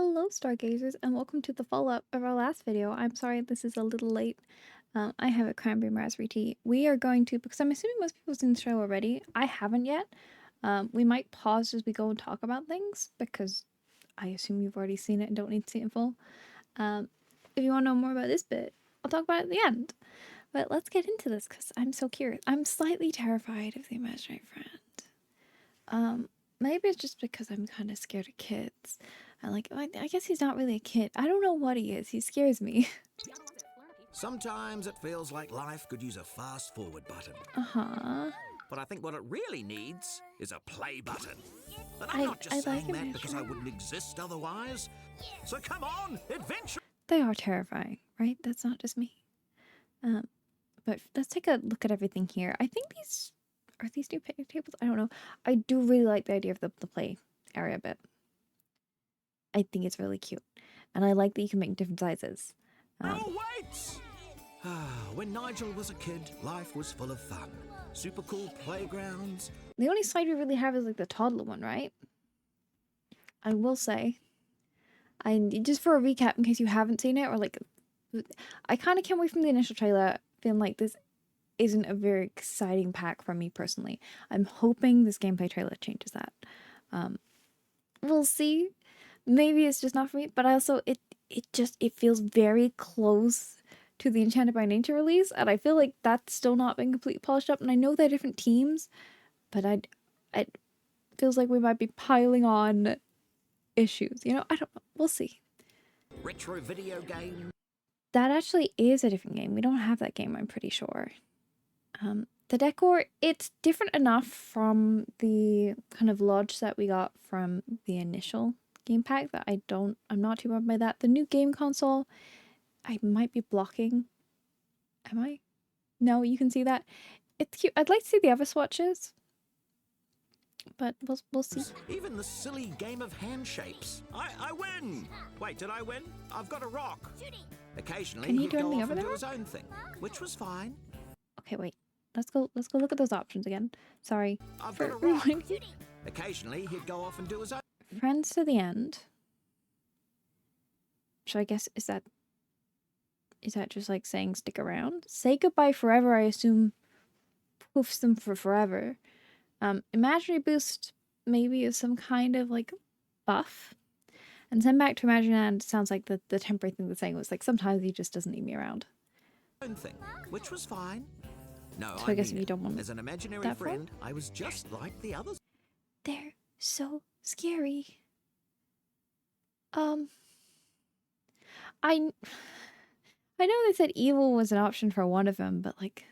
Hello, Stargazers, and welcome to the follow-up of our last video. I'm sorry this is a little late. I have a cranberry raspberry tea. We are going to, because I'm assuming most people have seen the show already. I haven't yet. We might pause as we go and talk about things, because I assume you've already seen it and don't need to see it in full. If you want to know more about this bit, I'll talk about it at the end. But let's get into this, because I'm so curious. I'm slightly terrified of the imaginary friend. Maybe it's just because I'm kind of scared of kids. I guess he's not really a kid. I don't know what he is. He scares me. Sometimes it feels like life could use a fast-forward button. Uh-huh. But I think what it really needs is a play button. And I I'm not just like saying that because I imaginary. wouldn't exist otherwise. So come on, adventure! They are terrifying, right? That's not just me. But let's take a look at everything here. I think these... Are these new picnic tables? I don't know. I do really like the idea of the play area bit. I think it's really cute. And I like that you can make different sizes. Oh, wait! When Nigel was a kid, life was full of fun. Super cool playgrounds. The only slide we really have is like the toddler one, right? I will say, just for a recap in case you haven't seen it, or like, I kind of came away from the initial trailer feeling like this isn't a very exciting pack for me personally. I'm hoping this gameplay trailer changes that. We'll see. Maybe it's just not for me, but also it feels very close to the Enchanted by Nature release, and I feel like that's still not been completely polished up. And I know they're different teams, but it feels like we might be piling on issues. You know, I don't know. We'll see. Retro video game. That actually is a different game. We don't have that game, I'm pretty sure. The decor, it's different enough from the kind of lodge set we got from the initial game pack that I'm not too bothered by that. The new game console, I might be blocking. Am I? No, you can see that. It's cute. I'd like to see the other swatches, but we'll see. Even the silly game of hand shapes. I win! Wait, did I win? I've got a rock. Occasionally Can he he'd do go anything off over and do there? his own thing, which was fine. Okay, wait. Let's go look at those options again. Sorry I've for got a rock. rewinding. Occasionally he'd go off and do his own. Friends to the end. So I guess is that just like saying stick around? Say goodbye forever, I assume poofs them for forever. Imaginary boost maybe is some kind of like buff. And send back to Imaginary Land sounds like the temporary thing they're saying was like sometimes he just doesn't need me around. Own thing, which was fine. No, So I guess if you don't want as an imaginary that friend, I was just like the others. They're so scary. I know they said evil was an option for one of them, but like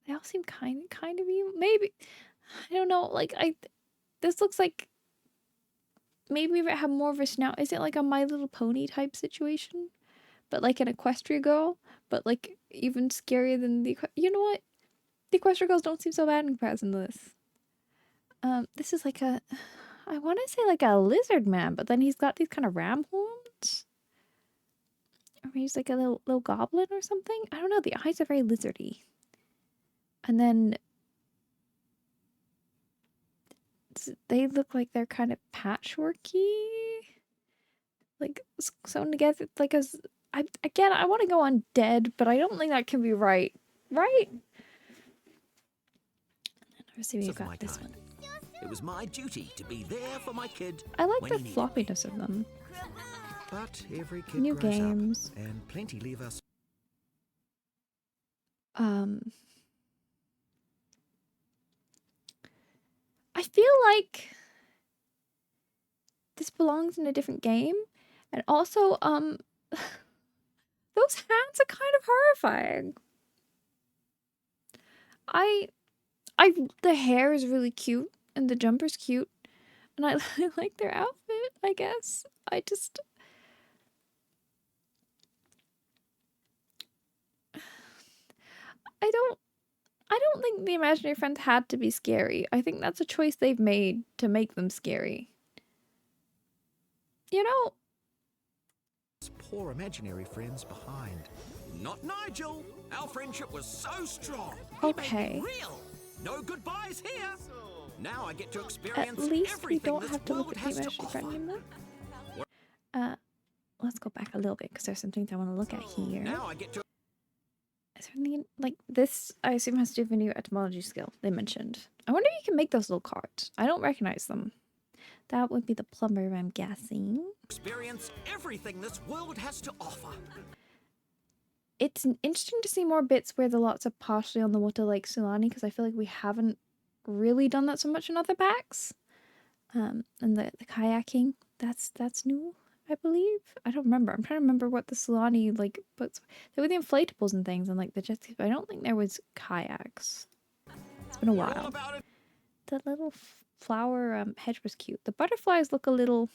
they all seem kind of evil. Maybe I don't know. Like this looks like maybe if it had more of a snout. Is it like a My Little Pony type situation, but like an Equestria girl, but like even scarier than you know what? The Equestria girls don't seem so bad in comparison to this. This is like a, I want to say like a lizard man, but then he's got these kind of ram horns. Or maybe he's like a little goblin or something. I don't know. The eyes are very lizardy. And then they look like they're kind of patchworky. Like sewn together. Like again, I want to go on dead, but I don't think that can be right. Right? And then obviously we've got this one. It was my duty to be there for my kid. I like when the he needed floppiness of them. But every kid New grows games. up, and plenty leave us. I feel like this belongs in a different game, and also those hands are kind of horrifying. The hair is really cute and the jumper's cute, and I like their outfit, I guess. I don't think the imaginary friends had to be scary. I think that's a choice they've made to make them scary. You know? Poor imaginary friends behind. Not Nigel. Our friendship was so strong. Okay. He made me real. No goodbyes here. Now I get to At experience least we everything don't this have to look world at has Team to Ashley offer. Friend anymore. Let's go back a little bit because there's some things I want to look at here. Now I get to Is there anything like this? I assume has to do with a new etymology skill they mentioned. I wonder if you can make those little cards. I don't recognize them. That would be the plumber, I'm guessing. experience everything this world has to offer. It's interesting to see more bits where the lots are partially on the water like Sulani, because I feel like we haven't really done that so much in other packs. And the kayaking, that's new, I believe. I don't remember. I'm trying to remember what the Sulani like puts. There were the inflatables and things and like the jet skis, but I don't think there was kayaks. It's been a We're all while. about it. The little flower hedge was cute. The butterflies look a little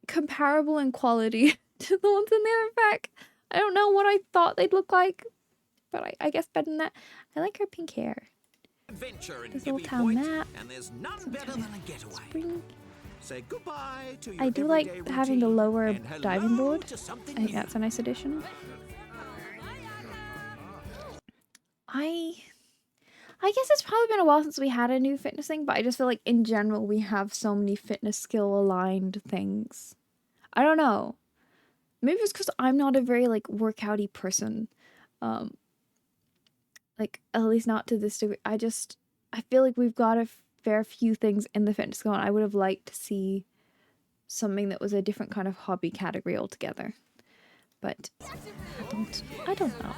comparable in quality to the ones in the other pack. I don't know what I thought they'd look like, but I guess better than that. I like her pink hair. Adventure in This little Gibby town Point, map. and there's none better than a getaway. Spring. Say goodbye to your I do everyday like having the routine, lower and hello diving board. to something I think new. that's a nice addition. I guess it's probably been a while since we had a new fitness thing, but I just feel like in general we have so many fitness skill aligned things. I don't know. Maybe it's because I'm not a very like workouty person. Like at least not to this degree. I feel like we've got a fair few things in the fitness skill, and I would have liked to see something that was a different kind of hobby category altogether. But I don't know.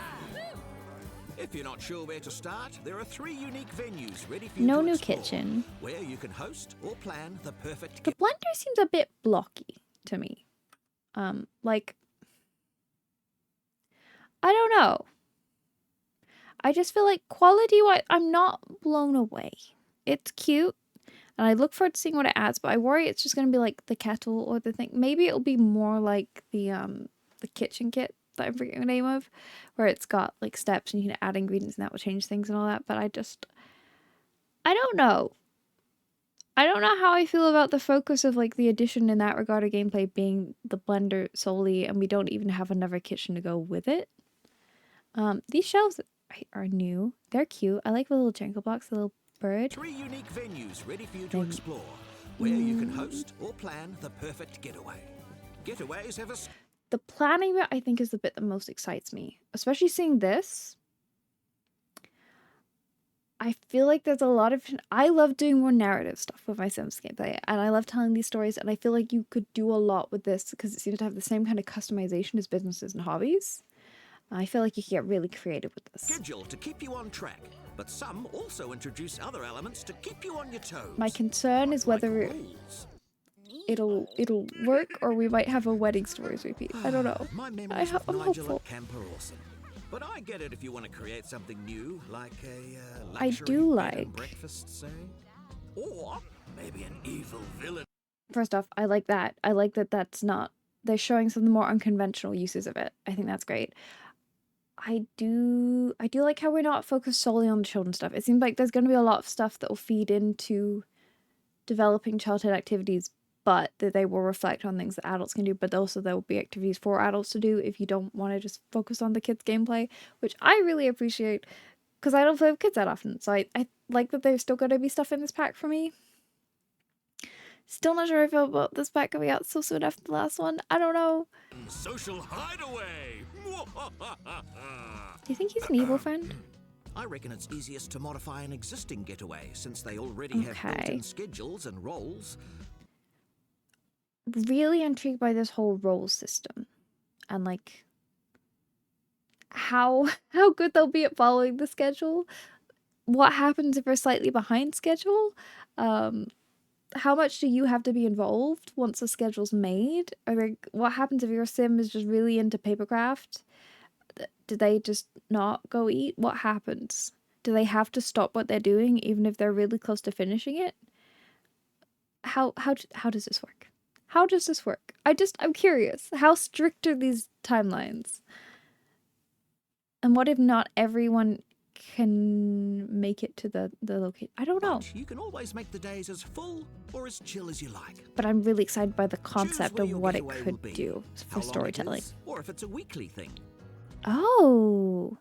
If you're not sure where to start, there are 3 unique venues ready for you No to new explore, kitchen. where you can host or plan the perfect The blender seems a bit blocky to me. Like, I don't know. I just feel like quality-wise, I'm not blown away. It's cute, and I look forward to seeing what it adds, but I worry it's just gonna be like the kettle or the thing. Maybe it'll be more like the kitchen kit that I'm forgetting the name of, where it's got like steps and you can add ingredients and that will change things and all that. But I don't know. I don't know how I feel about the focus of like the addition in that regard of gameplay being the blender solely, and we don't even have another kitchen to go with it. These shelves are new. They're cute. I like the little Jenga blocks, the little bird. 3 unique venues ready for you to explore, where you can host or plan the perfect getaway. Getaways have a The planning bit, I think, is the bit that most excites me. Especially seeing this. I feel like there's a lot of... I love doing more narrative stuff with my Sims gameplay, and I love telling these stories, and I feel like you could do a lot with this because it seems to have the same kind of customization as businesses and hobbies. I feel like you can get really creative with this. schedule to keep you on track, but some also introduce other elements to keep you on your toes. My concern is whether rules. it'll work or we might have a wedding stories repeat. I don't know. My memories of I'm Nigel hopeful. at camp are awesome. But I get it if you want to create something new, like a I luxury do bed and like- breakfast, say, or maybe an evil villain. First off, I like that. I like that that's not... They're showing some of the more unconventional uses of it. I think that's great. I do like how we're not focused solely on the children's stuff. It seems like there's going to be a lot of stuff that will feed into developing childhood activities, but that they will reflect on things that adults can do, but also there will be activities for adults to do if you don't want to just focus on the kids' gameplay, which I really appreciate because I don't play with kids that often. So I like that there's still going to be stuff in this pack for me. Still not sure how I feel about this pack coming out so soon after the last one. I don't know. Social hideaway. Do you think he's an evil friend? I reckon it's easiest to modify an existing getaway since they already have Okay. built-in schedules and roles. Really intrigued by this whole role system and like how good they'll be at following the schedule. What happens if we're slightly behind schedule? How much do you have to be involved once the schedule's made? Or like, what happens if your sim is just really into papercraft? Do they just not go eat? What happens? Do they have to stop what they're doing even if they're really close to finishing it? How does this work? How does this work? I'm curious. How strict are these timelines? And what if not everyone can make it to the location? I don't know. But you can always make the days as full or as chill as you like. But I'm really excited by the Choose concept where of your what it getaway will could be, do how for long it storytelling. is, or if it's a weekly thing. Oh.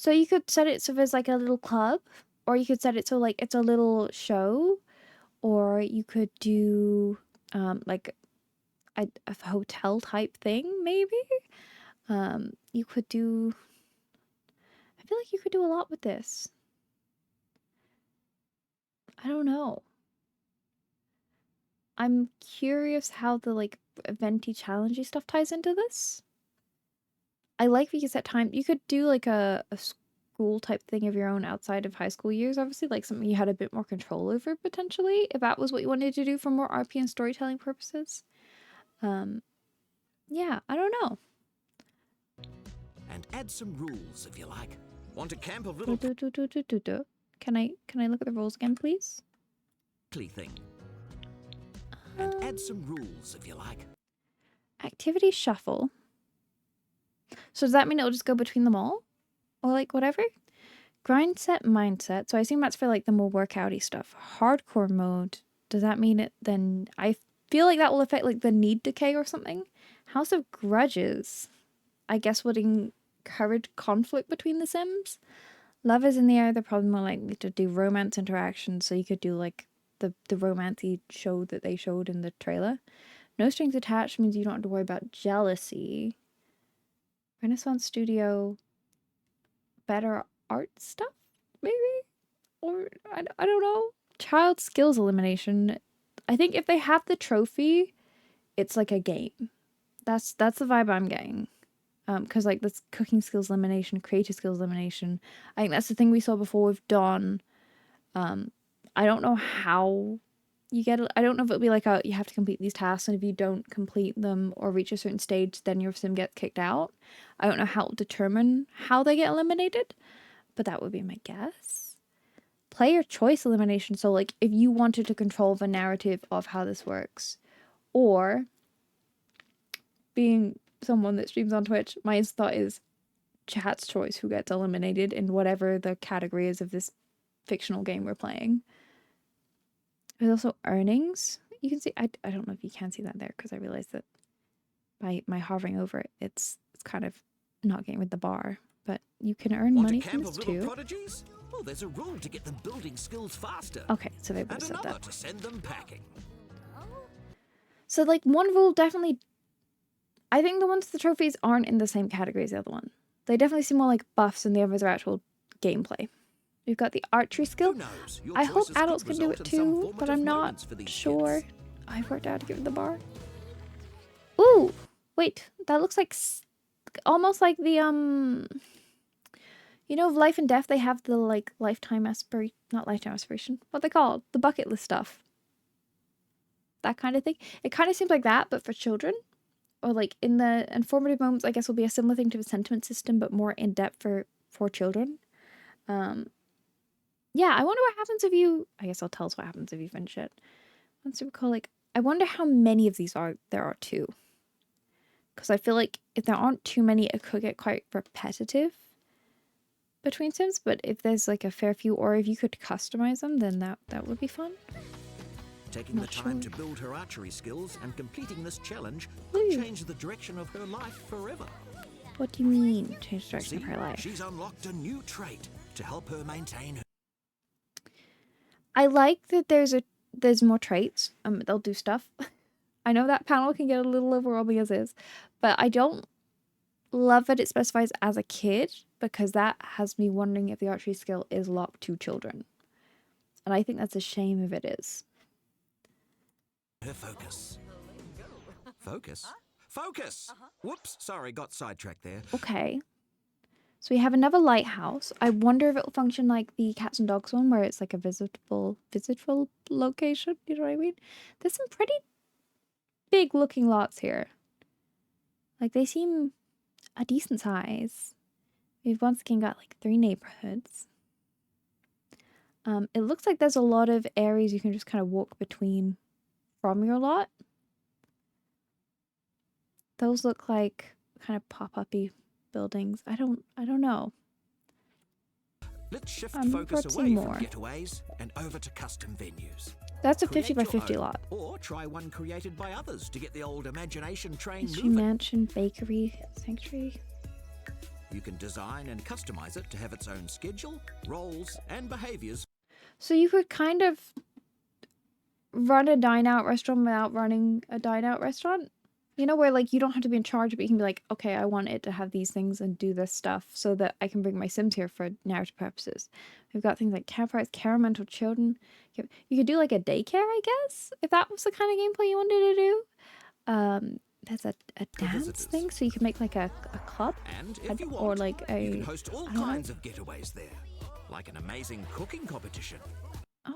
So you could set it so there's like a little club, or you could set it so like it's a little show, or you could do like a hotel type thing maybe. You could do, I feel like you could do a lot with this. I don't know. I'm curious how the like eventy challengey stuff ties into this. I like that you set time. You could do like a school type thing of your own outside of high school years, obviously, like something you had a bit more control over potentially, if that was what you wanted to do for more RP and storytelling purposes. Yeah, I don't know. And add some rules if you like. Want a camp of Do, little do, do, do, do, do, do. Can I look at the rules again, please? thing. And add some rules if you like. Activity shuffle. So does that mean it'll just go between them all? Or like whatever? Grind set mindset. So I assume that's for like the more workouty stuff. Hardcore mode. Does that mean it then? I feel like that will affect like the need decay or something. House of Grudges. I guess would encourage conflict between the Sims. Love is in the air. They're probably more likely to do romance interactions. So you could do like the romancy show that they showed in the trailer. No strings attached means you don't have to worry about jealousy. Renaissance Studio. Better art stuff, maybe? Or I don't know. Child skills elimination. I think if they have the trophy, it's like a game. That's the vibe I'm getting. Because like this cooking skills elimination, creative skills elimination. I think that's the thing we saw before with Dawn. I don't know how you get it. I don't know if it'll be like you have to complete these tasks, and if you don't complete them or reach a certain stage, then your sim gets kicked out. I don't know how to determine how they get eliminated, but that would be my guess. Player choice elimination. So like if you wanted to control the narrative of how this works, or being someone that streams on Twitch, my thought is chat's choice who gets eliminated in whatever the category is of this fictional game we're playing. There's also earnings. You can see, I don't know if you can see that there because I realized that by my hovering over it, it's kind of not getting with the bar. But you can earn money from this too. Prodigies? Well, there's a rule to get them building skills faster. Okay, so they would have And said another that. to send them packing. So like one rule definitely, I think the ones with the trophies aren't in the same category as the other one. They definitely seem more like buffs and the others are actual gameplay. We've got the archery skill. I hope adults can do it too, but I'm not sure. I've worked out to give it the bar. Ooh, wait, that looks like almost like the you know, of Life and Death, they have the like lifetime aspiration, not lifetime aspiration, what they call the bucket list stuff. That kind of thing. It kind of seems like that, but for children. Or like in the informative moments, I guess will be a similar thing to the sentiment system, but more in depth for children. Yeah, I wonder what happens if you, I guess I'll tell us what happens if you finish it. Once you recall, like, I wonder how many of these there are too. Because I feel like if there aren't too many, it could get quite repetitive between sims, but if there's like a fair few, or if you could customize them, then that would be fun. Taking the time to build her archery skills and completing this challenge could change the direction of her life forever. What do you mean, change the direction of her life? She's unlocked a new trait to help her maintain her. I like that there's more traits. They'll do stuff. I know that panel can get a little overwhelming as is, but I don't love that it specifies as a kid, because that has me wondering if the archery skill is locked to children. And I think that's a shame if it is. Her focus. Focus? Focus! Whoops, sorry, got sidetracked there. Okay. So we have another lighthouse. I wonder if it will function like the cats and dogs one, where it's like a visitable location. You know what I mean? There's some pretty big looking lots here. Like they seem a decent size. We've once again got like 3 neighborhoods. It looks like there's a lot of areas you can just kind of walk between from your lot. Those look like kind of pop-up-y buildings. I don't know. Let's shift focus away from getaways and over to custom venues. That's a 50 by 50 lot. Or try one created by others to get the old imagination train History moving. mansion, bakery, sanctuary. You can design and customize it to have its own schedule, roles, and behaviors. So you could kind of run a dine-out restaurant without running a dine-out restaurant? You know, where like you don't have to be in charge, but you can be like, okay, I want it to have these things and do this stuff so that I can bring my Sims here for narrative purposes. We've got things like campfires, care mental children. You could do like a daycare, I guess, if that was the kind of gameplay you wanted to do. There's a dance visitors. thing, so you could make like a club, And if you or want, like you can a host all I don't know. kinds of getaways there, like an amazing cooking competition.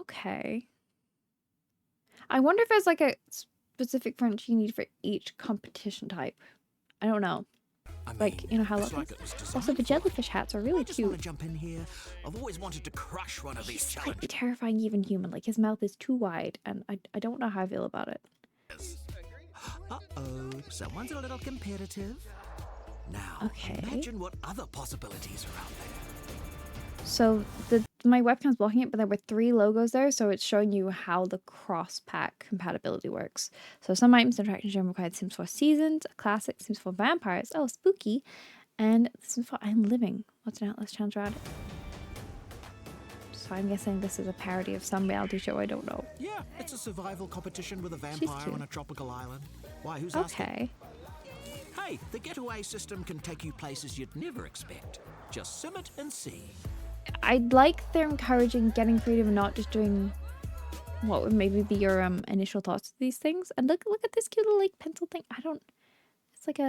Okay. I wonder if there's like a specific French you need for each competition type. I don't know. I mean, Like, you know how it's lovely. like it was designed Also, the for jellyfish hats are really I just want cute. to jump in here. I've always wanted to crush one of these He's challenges. slightly terrifying, even human. Like, his mouth is too wide, and I don't know how I feel about it. Uh-oh, someone's a little competitive. Now, Okay. imagine what other possibilities are out there. So, my webcam's blocking it, but there were 3 logos there, so it's showing you how the cross-pack compatibility works. So, some items and attractions require Sims 4 Seasons, a classic Sims 4 Vampires, oh, spooky, and Sims 4 I'm Living. What's an Atlas challenge around it? So I'm guessing this is a parody of some reality show, I don't know. Yeah, it's a survival competition with a vampire on a tropical island. Why, who's asking? Okay. Hey, the getaway system can take you places you'd never expect. Just sim it and see. I'd like they're encouraging getting creative and not just doing what would maybe be your initial thoughts of these things. And look at this cute little like pencil thing. It's like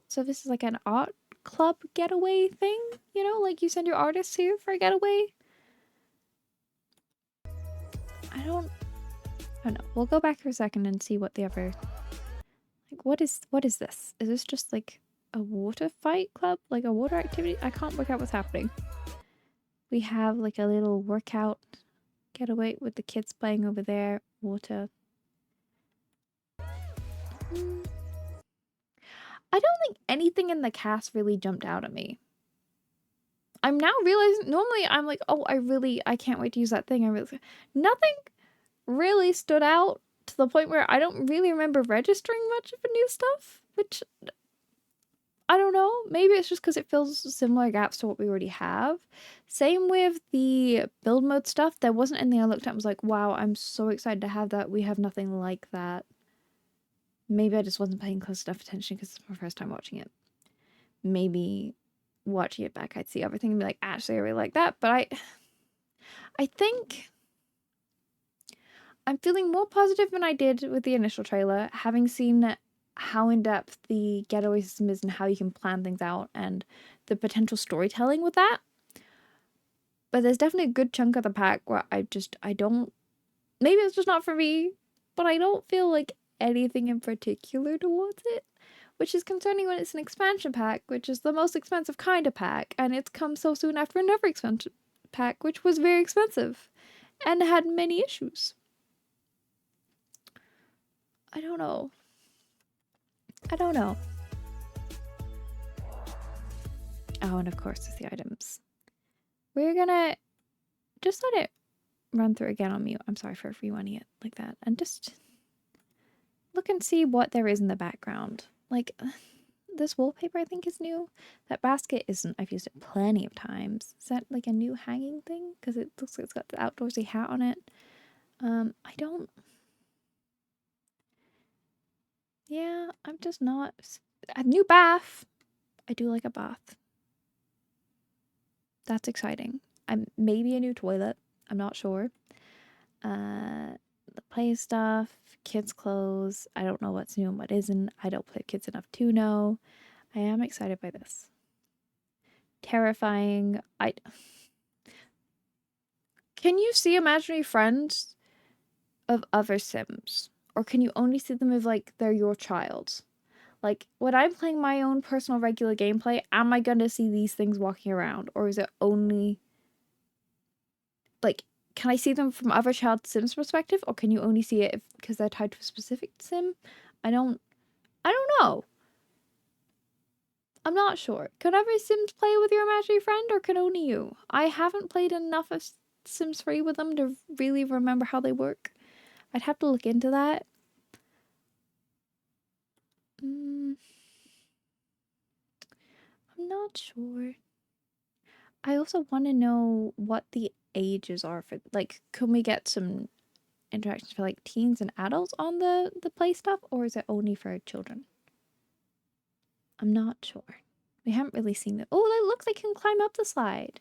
so this is like an art club getaway thing, you know, like you send your artists here for a getaway. I don't know. We'll go back for a second and see what the other, like, what is this? Is this just like a water fight club? Like a water activity? I can't work out what's happening. We have like a little workout getaway with the kids playing over there. Water. I don't think anything in the cast really jumped out at me. I'm now realizing, normally I'm like, oh, I can't wait to use that thing. Nothing really stood out to the point where I don't really remember registering much of the new stuff, which I don't know. Maybe it's just because it fills similar gaps to what we already have. Same with the build mode stuff. There wasn't anything I looked at and was like, wow, I'm so excited to have that. We have nothing like that. Maybe I just wasn't paying close enough attention because it's my first time watching it. Maybe watching it back, I'd see everything and be like, actually, I really like that. But I think I'm feeling more positive than I did with the initial trailer, having seen how in-depth the getaway system is and how you can plan things out and the potential storytelling with that. But there's definitely a good chunk of the pack where I don't, maybe it's just not for me, but I don't feel like anything in particular towards it, which is concerning when it's an expansion pack, which is the most expensive kind of pack, and it's come so soon after another expansion pack, which was very expensive and had many issues. I don't know. Oh, and of course there's the items. We're gonna just let it run through again on mute. I'm sorry for rewinding it like that. And just look and see what there is in the background. Like, this wallpaper I think is new. That basket isn't. I've used it plenty of times. Is that like a new hanging thing? Because it looks like it's got the outdoorsy hat on it. I don't... Yeah, I'm just not... A new bath! I do like a bath. That's exciting. Maybe a new toilet. I'm not sure. The play stuff, kids' clothes. I don't know what's new and what isn't. I don't play kids enough to know. I am excited by this. Terrifying. Can you see imaginary friends of other Sims? Or can you only see them as like they're your child? Like, when I'm playing my own personal regular gameplay, am I gonna see these things walking around? Or is it only... Like, can I see them from other child Sims perspective? Or can you only see it because they're tied to a specific Sim? I don't know. I'm not sure. Could other Sims play with your imaginary friend, or can only you? I haven't played enough of Sims 3 with them to really remember how they work. I'd have to look into that. I'm I'm not sure. I also want to know what the ages are for, like, can we get some interactions for like teens and adults on the play stuff, or is it only for children? I'm not sure. We haven't really seen it. Oh, that looks like you can climb up the slide.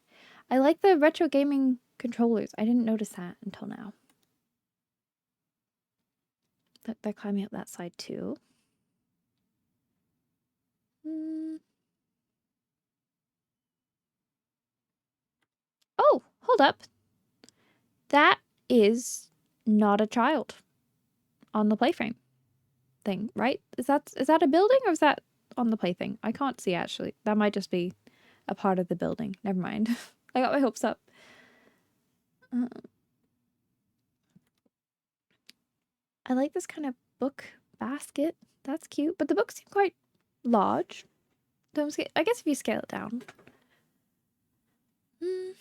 I like the retro gaming controllers. I didn't notice that until now. But they're climbing up that side too. Oh, hold up. That is not a child on the playframe thing, right? Is that a building or is that on the play thing? I can't see actually. That might just be a part of the building. Never mind. I got my hopes up. I like this kind of book basket. That's cute, but the books seem quite large. I guess if you scale it down. I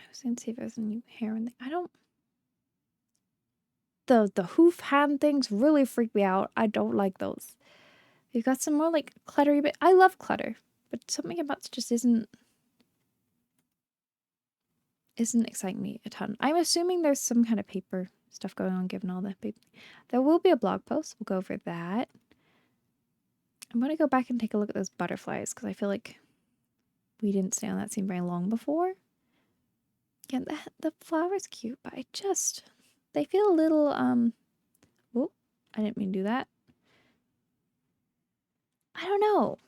was gonna see if there's any hair in there. I don't. The hoof hand things really freak me out. I don't like those. We've got some more like cluttery, but I love clutter. But something about it just isn't exciting me a ton. I'm assuming there's some kind of paper stuff going on given all the paper. There will be a blog post. We'll go over that. I'm gonna go back and take a look at those butterflies because I feel like we didn't stay on that scene very long before. Again, the flower's cute, but they feel a little oh, I didn't mean to do that. I don't know.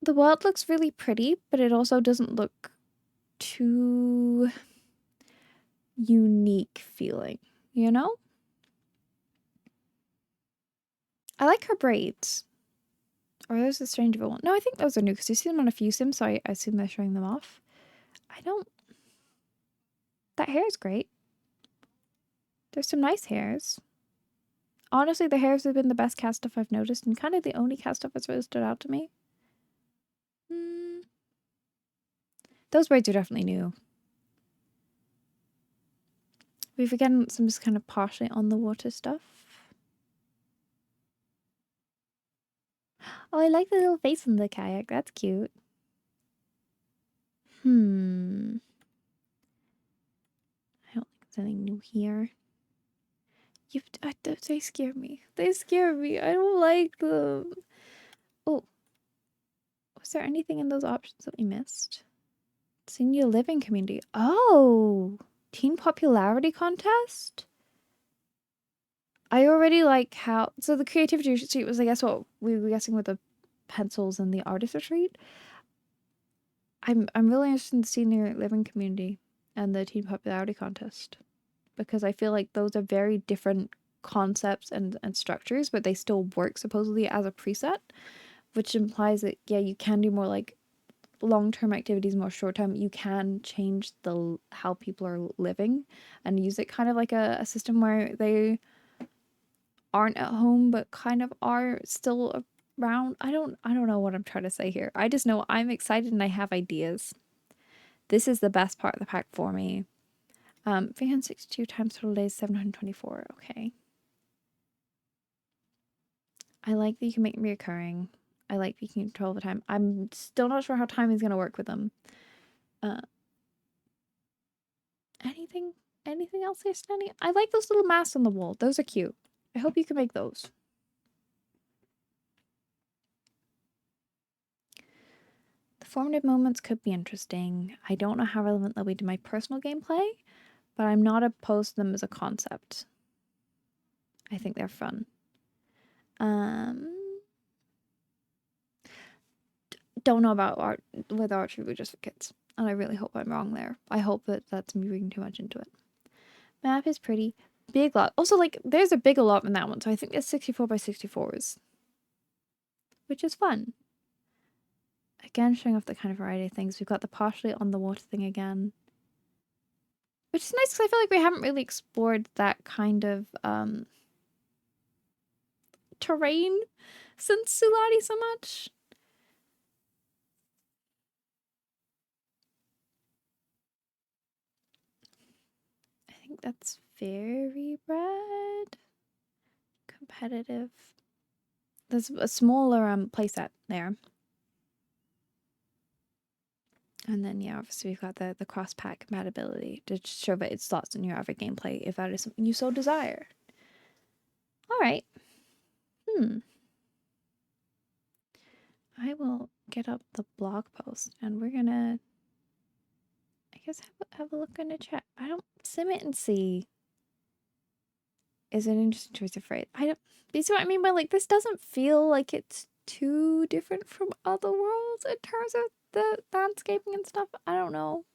The world looks really pretty, but it also doesn't look too unique feeling, you know? I like her braids. Or those the strange one? No, I think those are new because you see them on a few sims, so I assume they're showing them off. That hair is great. There's some nice hairs. Honestly, the hairs have been the best cast stuff I've noticed and kind of the only cast stuff that's really stood out to me. Those braids are definitely new. We've again some just kind of partially on the water stuff. Oh, I like the little face in the kayak. That's cute. I don't think there's anything new here. They scare me. They scare me. I don't like them. Oh. Was there anything in those options that we missed? Senior living community. Oh! Teen popularity contest? I already like how... So the creativity sheet was, I guess, what we were guessing with the pencils and the artist retreat. I'm really interested in the senior living community and the teen popularity contest. Because I feel like those are very different concepts and structures, but they still work supposedly as a preset. Which implies that, yeah, you can do more like long-term activities, more short-term. You can change how people are living and use it kind of like a system where they aren't at home but kind of are still around. I don't know what I'm trying to say here. I just know I'm excited and I have ideas. This is the best part of the pack for me. 362 times total days, 724. Okay. I like that you can make it reoccurring. I like that you can control the time. I'm still not sure how time is going to work with them. Anything else here, Snanny? I like those little masks on the wall. Those are cute. I hope you can make those. The formative moments could be interesting. I don't know how relevant they'll be to my personal gameplay, but I'm not opposed to them as a concept. I think they're fun. Don't know about art with archery with just for kids. And I really hope I'm wrong there. I hope that that's me reading too much into it. Map is pretty. Big lot. Also, like, there's a big allotment in that one, so I think it's 64 by 64s. Which is fun. Again, showing off the kind of variety of things. We've got the partially on the water thing again. Which is nice because I feel like we haven't really explored that kind of terrain since Sulati so much. I think that's fairy bread. competitive. There's a smaller playset there. And then, yeah, obviously we've got the cross-pack compatibility to show that it slots in your other gameplay if that is something you so desire. Alright. I will get up the blog post and we're gonna, I guess, have a look in the chat. I don't, sim it and see is an interesting choice of phrase. I don't, you see what I mean by, like, this doesn't feel like it's too different from other worlds in terms of the landscaping and stuff. I don't know.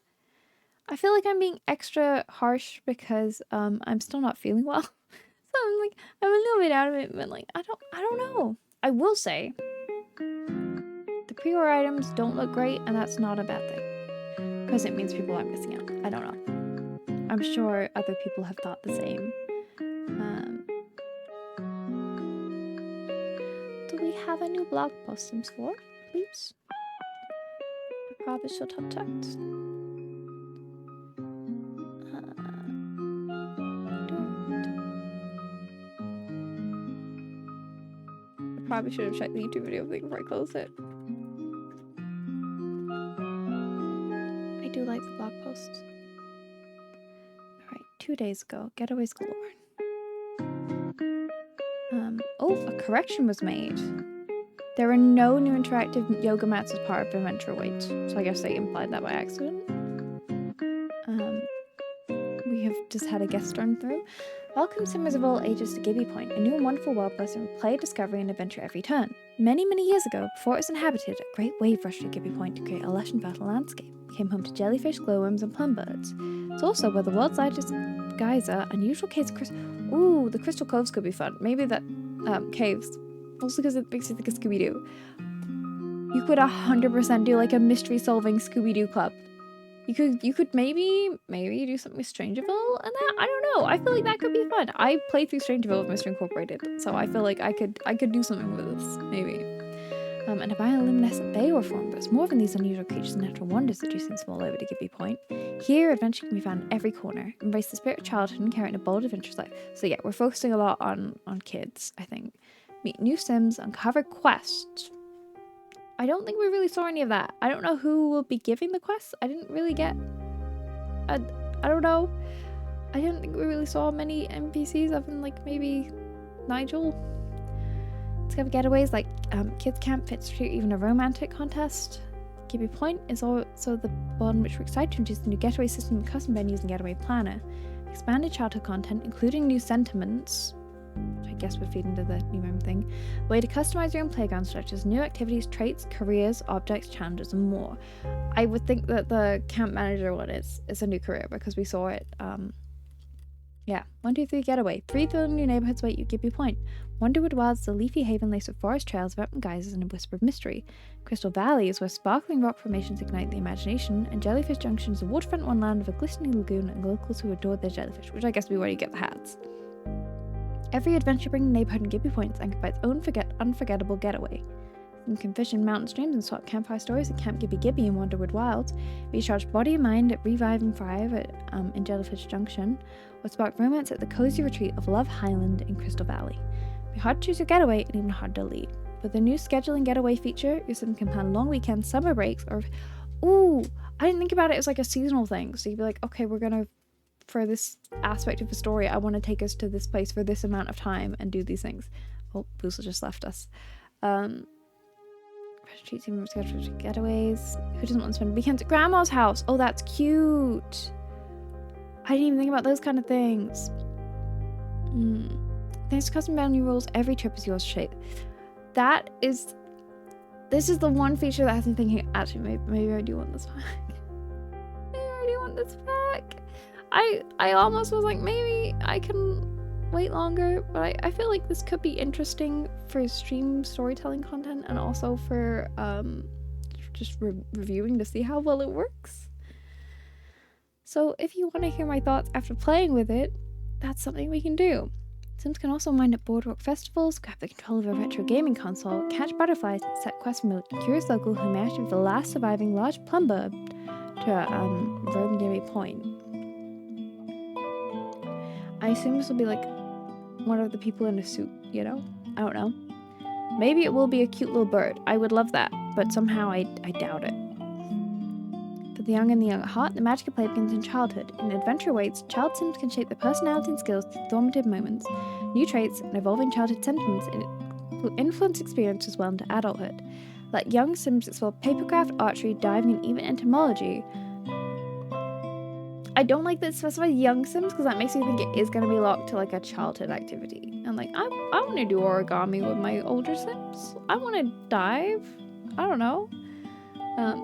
I feel like I'm being extra harsh because I'm still not feeling well. So I'm like, I'm a little bit out of it, but like I don't know. I will say the pre-order items don't look great, and that's not a bad thing. Because it means people are missing out. I don't know. I'm sure other people have thought the same. Do we have a new blog post Sims 4, please? I probably should have checked. Probably should have checked the YouTube video thing before I close it. I do like the blog posts. Alright, 2 days ago, getaways galore. Oh, a correction was made. There are no new interactive yoga mats as part of Adventure Weight, so I guess they implied that by accident. We have just had a guest storm through. Welcome simmers of all ages to Gibby Point, a new and wonderful world blessing with play, discovery, and adventure every turn. Many, many years ago, before it was inhabited, a great wave rushed to Gibby Point to create a lush and fertile landscape. It became home to jellyfish, glowworms, and plum birds. It's also where the world's largest geyser, unusual caves of crystal. Ooh, the crystal coves could be fun. Maybe that caves. Also because it makes you think of Scooby-Doo. You could 100% do like a mystery solving Scooby-Doo club. You could maybe do something with Strangerville and that. I don't know. I feel like that could be fun. I played through Strangerville with Mr. Incorporated, so I feel like I could do something with this maybe. And a bioluminescent bay will form, but it's more than these unusual creatures and natural wonders that you seem small over to Gibby Point. Here, adventure can be found in every corner. Embrace the spirit of childhood and carry out a bold, adventurous life. So yeah, we're focusing a lot on kids, I think. Meet new Sims, uncover quests. I don't think we really saw any of that. I don't know who will be giving the quests. I didn't really get... I don't know. I didn't think we really saw many NPCs other than like maybe Nigel. Discover getaways like kids camp, fit street, even a romantic contest. Gibby Point is also the one which we're excited to introduce the new getaway system and custom venues and getaway planner. Expanded childhood content, including new sentiments, which I guess would feed into the new room thing. A way to customize your own playground structures, new activities, traits, careers, objects, challenges, and more. I would think that the camp manager one is a new career because we saw it. Yeah, 1, 2, 3 getaway. 3 thrilling new neighborhoods wait you Gibby Point. Wonderwood Wilds is a leafy haven laced with forest trails, mountain geysers, and a whisper of mystery. Crystal Valley is where sparkling rock formations ignite the imagination, and Jellyfish Junction is a waterfront wonderland with a glistening lagoon and locals who adore their jellyfish, which I guess we already get the hats. Every adventure-bringing neighborhood in Gibby Point is anchored by its own unforgettable getaway. You can fish in mountain streams and swap campfire stories at Camp Gibby Gibby in Wonderwood Wilds, recharge body and mind at Revive and Thrive in Jellyfish Junction, or spark romance at the cozy retreat of Love Highland in Crystal Valley. It'll be hard to choose your getaway and even hard to lead. With the new scheduling getaway feature, your sim can plan long weekends, summer breaks, or... Ooh! I didn't think about it as like a seasonal thing, so you'd be like, okay, we're gonna... For this aspect of the story, I want to take us to this place for this amount of time and do these things. Oh, Boozle just left us. Getaways. Who doesn't want to spend weekends at Grandma's house? Oh, that's cute. I didn't even think about those kind of things. Thanks to custom boundary rules, every trip is yours to shape. This is the one feature that has me thinking, actually, maybe I do want this back. Maybe I do want this back. I almost was like, maybe I can wait longer, but I feel like this could be interesting for stream storytelling content and also for just reviewing to see how well it works. So if you want to hear my thoughts after playing with it, that's something we can do. Sims can also wind up boardwalk festivals, grab the control of a retro gaming console, catch butterflies, and set quests from a curious local who managed to be the last surviving large plum bird to roam Gibby Point. I assume this will be like one of the people in a suit you know? I don't know. Maybe it will be a cute little bird. I would love that, but somehow I doubt it. For the young and the young at heart, the magic of play begins in childhood. In adventure awaits, child sims can shape their personality and skills through formative moments. New traits and evolving childhood sentiments influence experiences well into adulthood. Let young sims explore papercraft, archery, diving, and even entomology. I don't like that it specifies young sims because that makes me think it is going to be locked to like a childhood activity. And like, I want to do origami with my older sims. I want to dive. I don't know.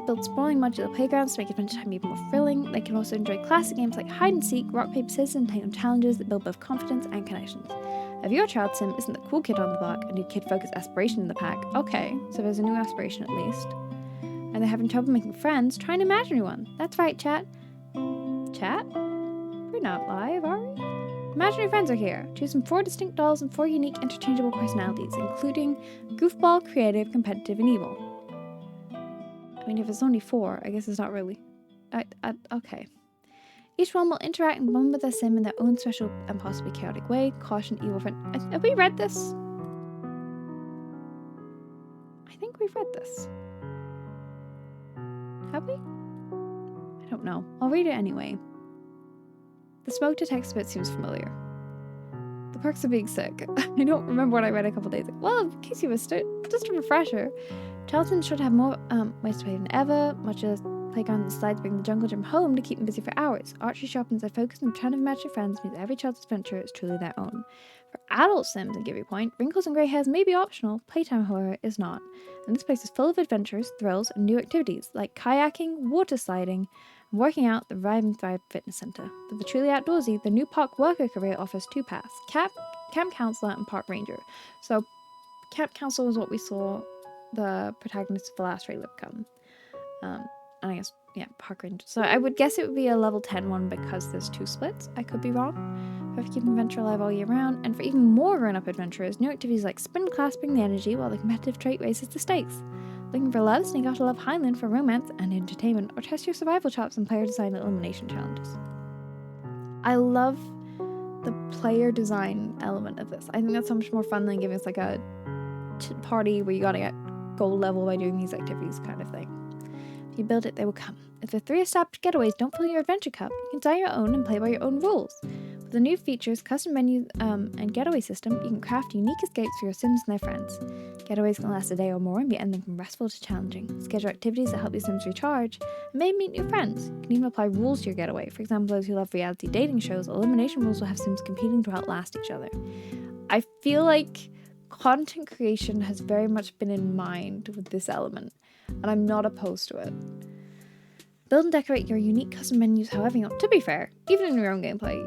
Build sprawling modular playgrounds to make adventure time even more thrilling. They can also enjoy classic games like hide and seek, rock, paper, scissors, and take on challenges that build both confidence and connections. If your child sim isn't the cool kid on the block and your kid-focused aspiration in the pack, okay, so there's a new aspiration at least. And they're having trouble making friends, try an imaginary one. That's right, chat. Chat? We're not live, are we? Imaginary friends are here. Choose from 4 distinct dolls and 4 unique interchangeable personalities, including goofball, creative, competitive, and evil. I mean, if it's only 4, I guess it's not really. Okay. Each one will interact and bond with their sim in their own special and possibly chaotic way. Caution, evil friend. Have we read this? I think we've read this. Have we? I don't know. I'll read it anyway. The smoke detects bit seems familiar. The perks of being sick. I don't remember what I read a couple days ago. Well, in case you missed it, just a refresher. Child sims should have more ways to play than ever. Much as playgrounds and slides bring the jungle gym home to keep them busy for hours. Archery sharpens their focus and return of magic friends means every child's adventure is truly their own. For adult sims, and give you a point, wrinkles and grey hairs may be optional, playtime, however, is not. And this place is full of adventures, thrills, and new activities like kayaking, water sliding, and working out at the Revive and Thrive Fitness Center. For the truly outdoorsy, the new park worker career offers 2 paths, camp counselor and park ranger. So camp counselor was what we saw the protagonist of the last trailer become. And I guess, yeah, park ranger. So I would guess it would be a level 10 one because there's 2 splits. I could be wrong. But for keeping adventure alive all year round, and for even more grown-up adventurers, new activities like spin class bring the energy while the competitive trait raises the stakes. Looking for love? Sneak out to Love Highland for romance and entertainment, or test your survival chops and player design elimination challenges. I love the player design element of this. I think that's so much more fun than giving us like a party where you gotta get gold level by doing these activities kind of thing. If you build it, they will come. If the 3 established getaways don't fill your adventure cup, you can design your own and play by your own rules. With the new features, custom menus, and getaway system, you can craft unique escapes for your sims and their friends. Getaways can last a day or more and be anything from restful to challenging. Schedule activities that help your sims recharge, and maybe meet new friends. You can even apply rules to your getaway. For example, those who love reality dating shows, elimination rules will have sims competing to outlast each other. I feel like content creation has very much been in mind with this element, and I'm not opposed to it. Build and decorate your unique custom menus however you want. To be fair, even in your own gameplay,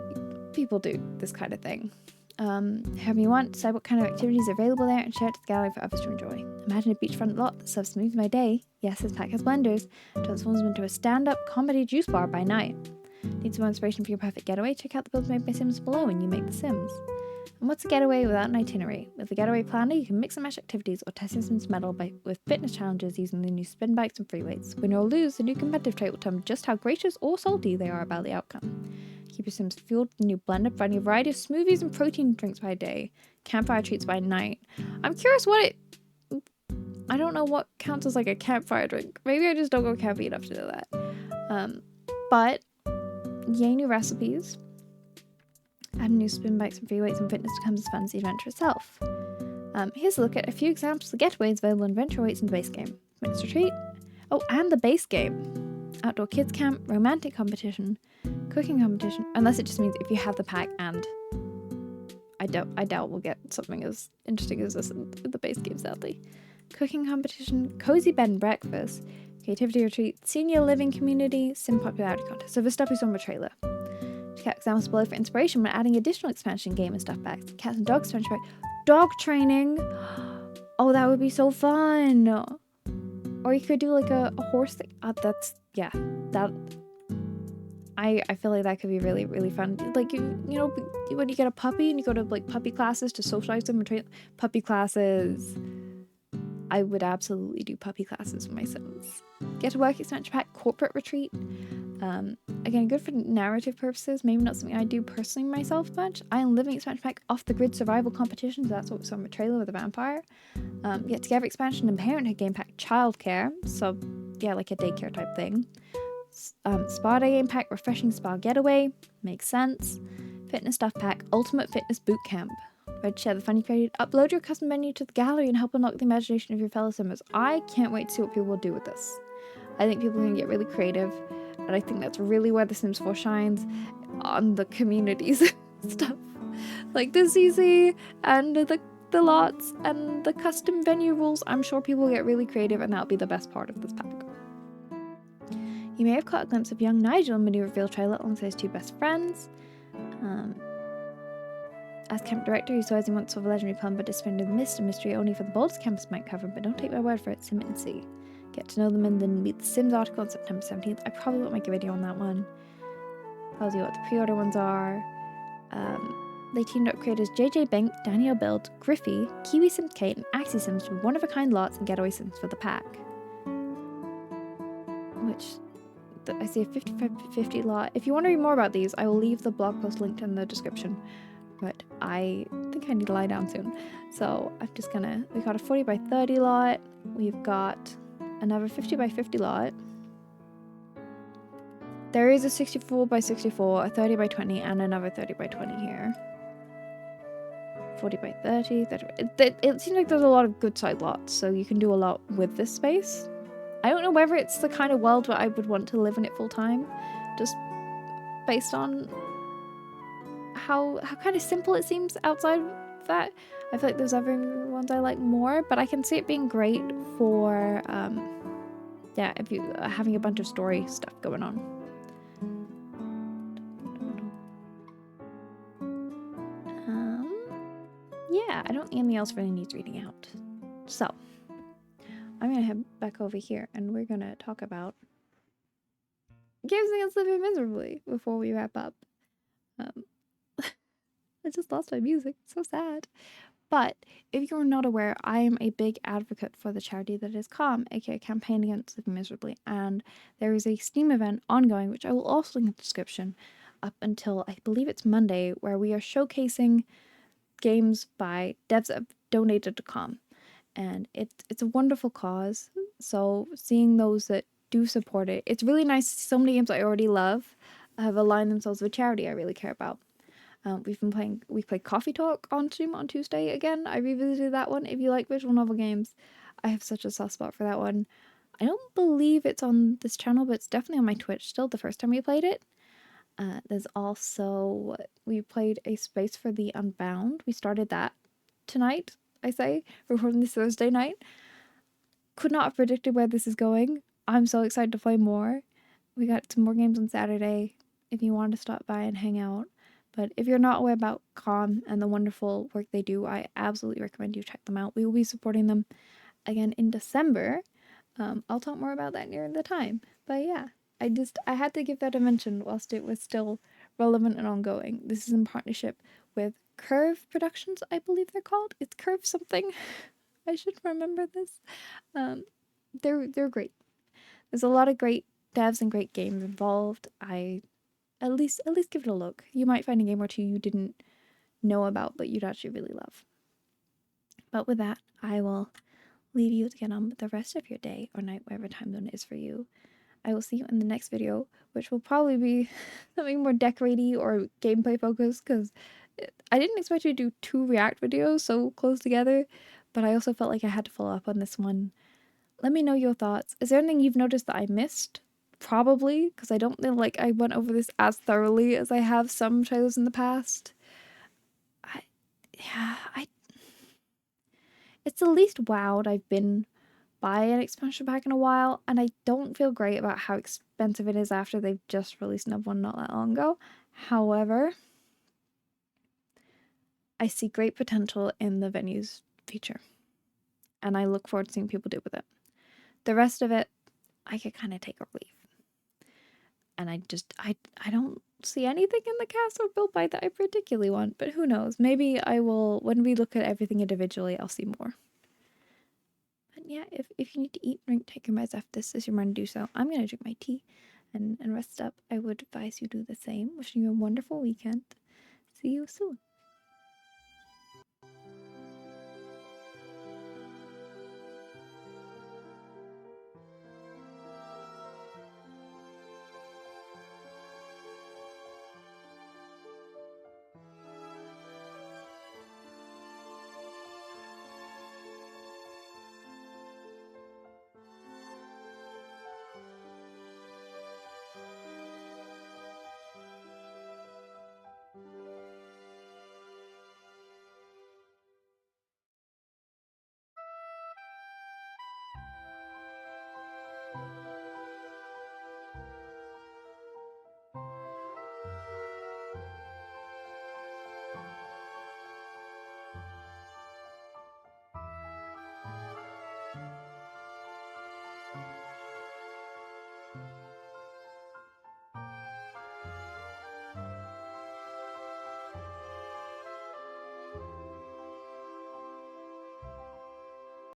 people do this kind of thing. However you want, decide what kind of activities are available there and share it to the gallery for others to enjoy. Imagine a beachfront lot that serves smoothies by day, yes, this pack has blenders, transforms them into a stand-up comedy juice bar by night. Need some more inspiration for your perfect getaway? Check out the builds made by Sims below and you make the Sims. And what's a getaway without an itinerary? With the Getaway Planner, you can mix and match activities or test your Sims' mettle with fitness challenges using the new spin bikes and free weights. Win or lose, the new competitive trait will tell them just how gracious or salty they are about the outcome. Keep your Sims fueled with the new blender, providing a variety of smoothies and protein drinks by day, campfire treats by night. I'm curious I don't know what counts as like a campfire drink. Maybe I just don't go camping enough to know that. But yay new recipes. Add new spin bikes and free weights and fitness becomes as fun as the adventure itself. Here's a look at a few examples of getaways available in adventure weights in the base game. Fitness retreat. Oh, and the base game. Outdoor kids camp, romantic competition, cooking competition. Unless it just means if you have the pack, and I doubt we'll get something as interesting as this in the base game, sadly. Cooking competition, cozy bed and breakfast, creativity retreat, senior living community, sim popularity contest. So the stuff we saw in the trailer. Check out examples below for inspiration when adding additional expansion game and stuff packs. Cats and dogs expansion pack. Dog training. Oh, that would be so fun. Or you could do like a horse thing. I feel like that could be really, really fun. Like, you know, when you get a puppy and you go to like puppy classes to socialize them and train puppy classes. I would absolutely do puppy classes for my Sims. Get to work expansion pack, corporate retreat. again, good for narrative purposes, maybe not something I do personally myself much. I am living expansion pack off the grid survival competitions. That's what we saw in the trailer with the vampire. Get together expansion and parenthood game pack childcare. So yeah, like a daycare type thing. Spa day game pack refreshing spa getaway. Makes sense. Fitness stuff pack ultimate fitness boot camp. Ready to share the fun you created? Upload your custom menu to the gallery and help unlock the imagination of your fellow simmers. I can't wait to see what people will do with this. I think people are going to get really creative, and I think that's really where The Sims 4 shines on the communities stuff. Like the CC and the lots and the custom venue rules. I'm sure people will get really creative, and that'll be the best part of this pack. You may have caught a glimpse of young Nigel in the new reveal trailer alongside his two best friends. As camp director, he saw as he once saw the legendary pun but disbanded the mist and mystery only for the boldest campus might cover, but don't take my word for it, sim and see. Get to know them in the Meet the Sims article on September 17th. I probably won't make a video on that one. Tells you what the pre-order ones are. They teamed up creators JJ Bank, Danielle Build, Griffey, Kiwi Sims Kate, and Axie Sims with one-of-a-kind lots and getaway Sims for the pack. Which, I see a 50-50 lot. If you want to read more about these, I will leave the blog post linked in the description. But I think I need to lie down soon. So I'm just gonna, we got a 40 by 30 lot. We've got another 50 by 50 lot. There is a 64 by 64, a 30 by 20, and another 30 by 20 here. 40 by 30, 30 it seems like there's a lot of good side lots, so you can do a lot with this space. I don't know whether it's the kind of world where I would want to live in it full time, just based on how kind of simple it seems outside of that. I feel like there's other ones I like more, but I can see it being great for yeah, if you having a bunch of story stuff going on. Yeah, I don't think anything else really needs reading out. So I'm gonna head back over here and we're gonna talk about games against living miserably before we wrap up. I just lost my music. So sad. But if you're not aware, I am a big advocate for the charity that is Calm, aka Campaign Against Living Miserably, and there is a Steam event ongoing, which I will also link in the description, up until I believe it's Monday, where we are showcasing games by devs that have donated to Calm, and it's a wonderful cause. So seeing those that do support it, it's really nice to see so many games I already love have aligned themselves with charity I really care about. We played Coffee Talk on stream on Tuesday again. I revisited that one. If you like visual novel games, I have such a soft spot for that one. I don't believe it's on this channel, but it's definitely on my Twitch still the first time we played it. There's also, we played A Space for the Unbound. We started that tonight, recording this Thursday night. Could not have predicted where this is going. I'm so excited to play more. We got some more games on Saturday if you want to stop by and hang out. But if you're not aware about Calm and the wonderful work they do, I absolutely recommend you check them out. We will be supporting them again in December. I'll talk more about that near the time. But yeah, I had to give that a mention whilst it was still relevant and ongoing. This is in partnership with Curve Productions, I believe they're called. It's Curve something. I should remember this. They're great. There's a lot of great devs and great games involved. At least give it a look. You might find a game or two you didn't know about, but you'd actually really love. But with that, I will leave you to get on with the rest of your day or night, whatever time zone it is for you. I will see you in the next video, which will probably be something more decoraty or gameplay focused, because I didn't expect you to do 2 React videos so close together, but I also felt like I had to follow up on this one. Let me know your thoughts. Is there anything you've noticed that I missed? Probably, because I don't feel like I went over this as thoroughly as I have some trailers in the past. It's the least wowed I've been by an expansion pack in a while, and I don't feel great about how expensive it is after they've just released another one not that long ago. However, I see great potential in the venues feature, and I look forward to seeing people do with it. The rest of it, I could kind of take or leave. And I don't see anything in the cast or build by that I particularly want, but who knows? Maybe I will, when we look at everything individually, I'll see more. But yeah, if you need to eat, drink, take your meds after this is your run to do so. I'm going to drink my tea and rest up, I would advise you do the same. Wishing you a wonderful weekend. See you soon.